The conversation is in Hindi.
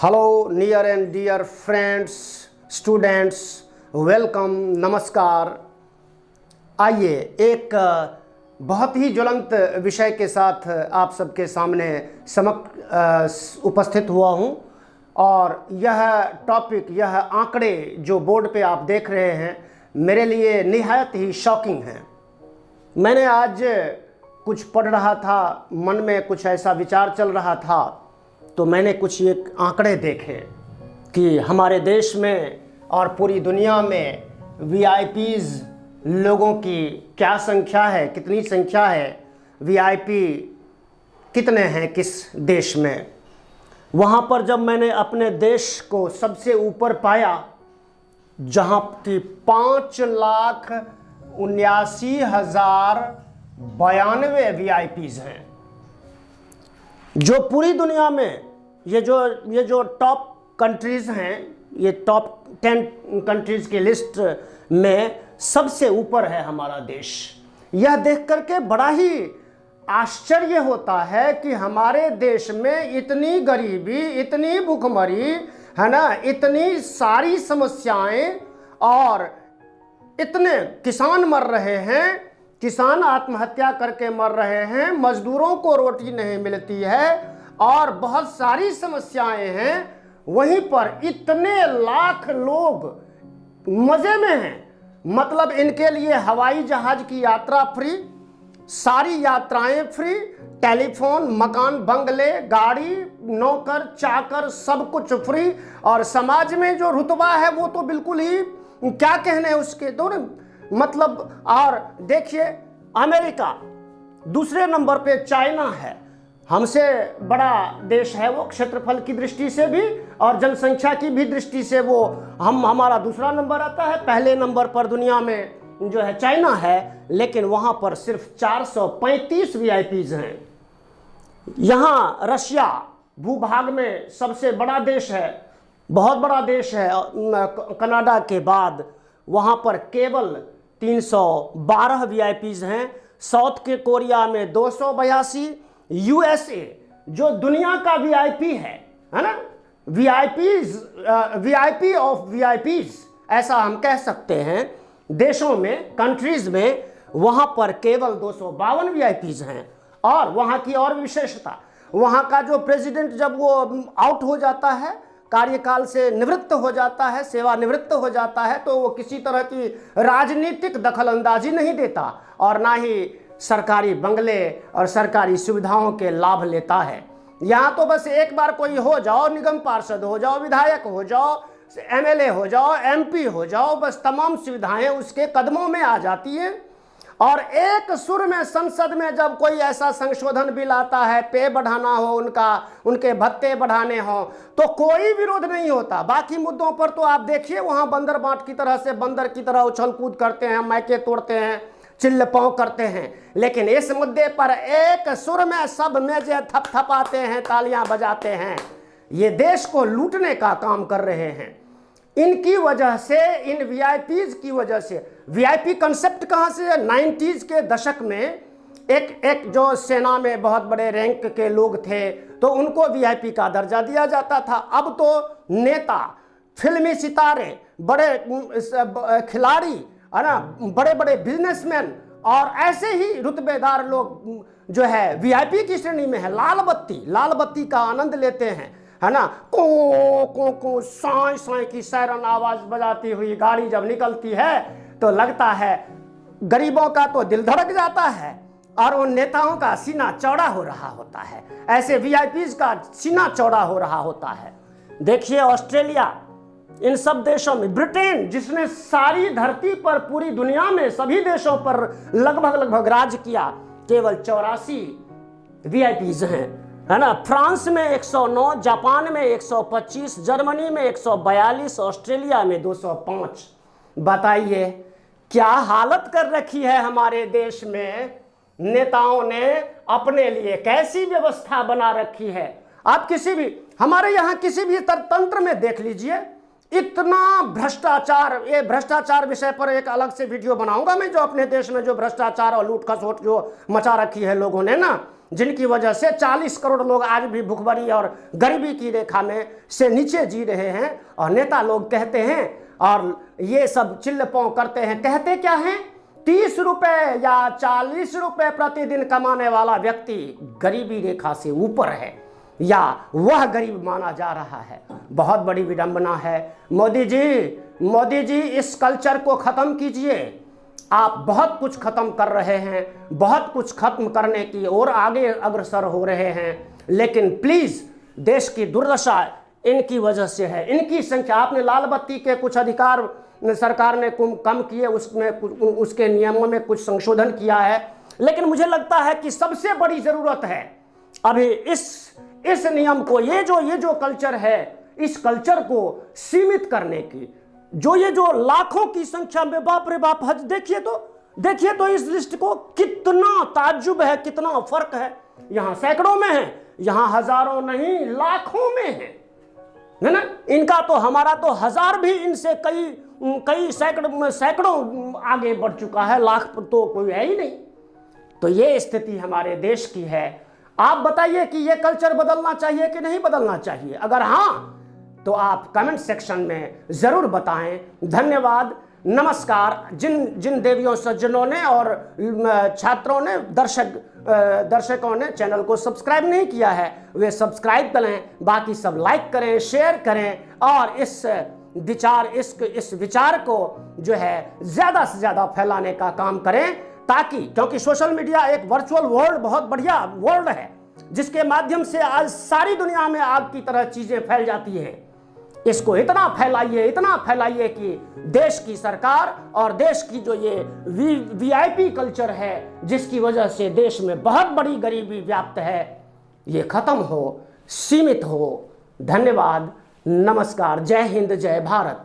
Hello near and dear friends, students, welcome, नमस्कार। आइए एक बहुत ही ज्वलंत विषय के साथ आप सबके सामने उपस्थित हुआ हूं और यह टॉपिक, यह आंकड़े जो बोर्ड पे आप देख रहे हैं मेरे लिए निहायत ही शॉकिंग हैं। मैंने आज कुछ पढ़ रहा था, मन में कुछ ऐसा विचार चल रहा था, तो मैंने कुछ एक आंकड़े देखे कि हमारे देश में और पूरी दुनिया में वीआईपीज़ लोगों की क्या संख्या है, कितनी संख्या है, वीआईपी कितने हैं किस देश में। वहाँ पर जब मैंने अपने देश को सबसे ऊपर पाया जहाँ की 5,79,092 वीआईपीज़ हैं, जो पूरी दुनिया में ये जो टॉप कंट्रीज़ हैं, ये टॉप 10 कंट्रीज़ की लिस्ट में सबसे ऊपर है हमारा देश। यह देख करके बड़ा ही आश्चर्य होता है कि हमारे देश में इतनी गरीबी, इतनी भूखमरी है ना, इतनी सारी समस्याएं और इतने किसान मर रहे हैं, किसान आत्महत्या करके मर रहे हैं, मजदूरों को रोटी नहीं मिलती है और बहुत सारी समस्याएं हैं। वहीं पर इतने लाख लोग मजे में हैं, मतलब इनके लिए हवाई जहाज की यात्रा फ्री, सारी यात्राएं फ्री, टेलीफोन, मकान, बंगले, गाड़ी, नौकर चाकर सब कुछ फ्री, और समाज में जो रुतबा है वो तो बिल्कुल ही क्या कहने उसके तो मतलब। और देखिए अमेरिका दूसरे नंबर पे, चाइना है, हमसे बड़ा देश है वो, क्षेत्रफल की दृष्टि से भी और जनसंख्या की भी दृष्टि से वो हमारा दूसरा नंबर आता है। पहले नंबर पर दुनिया में जो है चाइना है, लेकिन वहाँ पर सिर्फ 435 वीआईपीज़ हैं। यहाँ रशिया भूभाग में सबसे बड़ा देश है, बहुत बड़ा देश है कनाडा के बाद, वहाँ पर केवल 312 वीआईपीज़ हैं। साउथ के कोरिया में 282, यूएसए जो दुनिया का वीआईपी है ना, वीआईपी ऑफ वीआईपीज़ ऐसा हम कह सकते हैं, देशों में, कंट्रीज में, वहाँ पर केवल 252 वीआईपीज़ हैं। और वहाँ की और विशेषता, वहाँ का जो प्रेसिडेंट जब वो आउट हो जाता है, कार्यकाल से निवृत्त हो जाता है, सेवानिवृत्त हो जाता है, तो वो किसी तरह की राजनीतिक दखलंदाजी नहीं देता और ना ही सरकारी बंगले और सरकारी सुविधाओं के लाभ लेता है। यहाँ तो बस एक बार कोई हो जाओ, निगम पार्षद हो जाओ, विधायक हो जाओ, एमएलए हो जाओ, एमपी हो जाओ, बस तमाम सुविधाएं उसके कदमों में आ जाती हैं। और एक सुर में संसद में जब कोई ऐसा संशोधन बिल आता है, पे बढ़ाना हो उनका, उनके भत्ते बढ़ाने हो, तो कोई विरोध नहीं होता। बाकी मुद्दों पर तो आप देखिए वहाँ बंदर बाट की तरह से, बंदर की तरह उछल कूद करते हैं, मायके तोड़ते हैं, चिल्ल पाँव करते हैं। लेकिन इस मुद्दे पर एक सुर में सब मेजे थपथपाते हैं, तालियां बजाते हैं। ये देश को लूटने का काम कर रहे हैं। इनकी वजह से, इन वीआईपीज़ की वजह से, वीआईपी कंसेप्ट कहाँ से है? 90s के दशक में एक जो सेना में बहुत बड़े रैंक के लोग थे तो उनको वीआईपी का दर्जा दिया जाता था। अब तो नेता, फिल्मी सितारे, बड़े खिलाड़ी है ना, बड़े बड़े बिजनेसमैन और ऐसे ही रुतबेदार लोग जो है वीआईपी की श्रेणी में है। लाल बत्ती का आनंद लेते हैं, है ना। को साई साई की सायरन आवाज बजाती हुई गाड़ी जब निकलती है तो लगता है गरीबों का तो दिल धड़क जाता है और उन नेताओं का सीना चौड़ा हो रहा होता है। ऐसे वीआईपीज़ का सीना चौड़ा हो रहा होता है। देखिए ऑस्ट्रेलिया, इन सब देशों में, ब्रिटेन जिसने सारी धरती पर, पूरी दुनिया में सभी देशों पर लगभग राज किया, केवल 84 वीआईपीज़ हैं, है ना। फ्रांस में 109, जापान में 125, जर्मनी में 142, ऑस्ट्रेलिया में 205। बताइए क्या हालत कर रखी है हमारे देश में। नेताओं ने अपने लिए कैसी व्यवस्था बना रखी है। आप किसी भी, हमारे यहाँ किसी भी तंत्र में देख लीजिए, इतना भ्रष्टाचार। ये भ्रष्टाचार विषय पर एक अलग से वीडियो बनाऊंगा मैं, जो अपने देश में जो भ्रष्टाचार और लूट खसोट जो मचा रखी है लोगों ने ना, जिनकी वजह से 40 करोड़ लोग आज भी भुखमरी और गरीबी की रेखा में से नीचे जी रहे हैं। और नेता लोग कहते हैं और ये सब चिल्लपों करते हैं, कहते क्या हैं, 30 रुपए या 40 रुपए प्रतिदिन कमाने वाला व्यक्ति गरीबी रेखा से ऊपर है या वह गरीब माना जा रहा है। बहुत बड़ी विडंबना है। मोदी जी इस कल्चर को खत्म कीजिए। आप बहुत कुछ खत्म कर रहे हैं, बहुत कुछ खत्म करने की ओर आगे अग्रसर हो रहे हैं, लेकिन प्लीज देश की दुर्दशा इनकी वजह से है। इनकी संख्या, आपने लाल बत्ती के कुछ अधिकार सरकार ने कम किए, उसमें उसके नियमों में कुछ संशोधन किया है, लेकिन मुझे लगता है कि सबसे बड़ी जरूरत है अभी इस नियम को, ये जो कल्चर है, इस कल्चर को सीमित करने की। ये जो लाखों की संख्या में, बाप रे बाप, हज देखिए तो इस लिस्ट को, कितना ताज्जुब है, कितना फर्क है। यहां सैकड़ों में है, यहां हजारों नहीं लाखों में है ना। इनका तो, हमारा तो हजार भी इनसे कई सैकड़ों आगे बढ़ चुका है, लाख तो कोई है ही नहीं। तो ये स्थिति हमारे देश की है। आप बताइए कि ये कल्चर बदलना चाहिए कि नहीं बदलना चाहिए? अगर हाँ, तो आप कमेंट सेक्शन में जरूर बताएं। धन्यवाद, नमस्कार। जिन देवियों सज्जनों ने और छात्रों ने, दर्शकों ने चैनल को सब्सक्राइब नहीं किया है, वे सब्सक्राइब करें, बाकी सब लाइक करें, शेयर करें और इस विचार को जो है ज़्यादा से ज़्यादा फैलाने का काम करें, ताकि, क्योंकि सोशल मीडिया एक वर्चुअल वर्ल्ड, बहुत बढ़िया वर्ल्ड है, जिसके माध्यम से आज सारी दुनिया में आग की तरह चीज़ें फैल जाती हैं। इसको इतना फैलाइए कि देश की सरकार और देश की जो ये वीआईपी कल्चर है, जिसकी वजह से देश में बहुत बड़ी गरीबी व्याप्त है, ये खत्म हो, सीमित हो। धन्यवाद, नमस्कार, जय हिंद, जय भारत।